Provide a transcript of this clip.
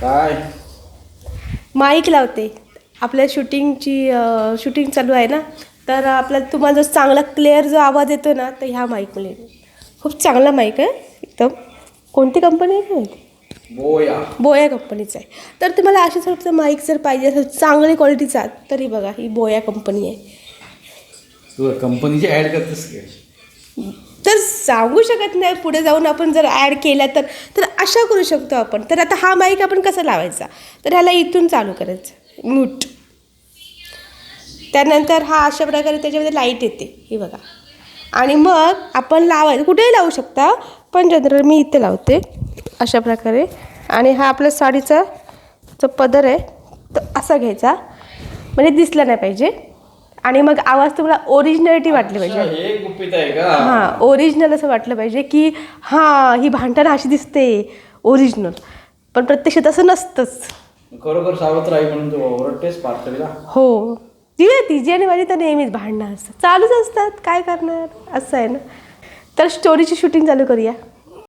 काय माईक लावते आपल्या शूटिंग चालू आहे ना, तर आपल्याला तुम्हाला जो चांगला क्लिअर जो आवाज येतो ना, तर ह्या माईकमुळे खूप चांगला माईक आहे एकदम. कोणती कंपनी आहे माहिती? बोया कंपनीचा आहे. तर तुम्हाला अशा स्वरूपाचा माईक जर पाहिजे असेल चांगली क्वालिटीचा, तरी बघा ही बोया कंपनी आहे. तू कंपनीची ॲड करतेस काय? तर सांगू शकत नाही पुढे जाऊन आपण जर ॲड केल्या तर अशा करू शकतो आपण. तर आता हा माईक आपण कसा लावायचा, तर ह्याला इथून चालू करायचं म्यूट. त्यानंतर हा अशा प्रकारे त्याच्यामध्ये लाईट येते, ही बघा. आणि मग आपण लावायचं कुठेही लावू शकता, पण जनरल मी इथे लावते अशा प्रकारे. आणि हा आपल्या साडीचा जो पदर आहे तो असा घ्यायचा, म्हणजे दिसला नाही पाहिजे. आणि मग आवाज तुम्हाला ओरिजिनॅलिटी वाटली पाहिजे. हे गुपित आहे का? हां, ओरिजिनल असं वाटलं पाहिजे की हां ही भांडण अशी दिसते ओरिजिनल, पण प्रत्यक्षात असं नसतंच. खरोखर सावत्र आहे म्हणून तू ओरडतेस पार्थिवीला? हो, तिची आणि माझी तर नेहमीच भांडणं असतात, चालूच असतात, काय करणार, असं आहे ना. तर स्टोरीची शूटिंग चालू करूया.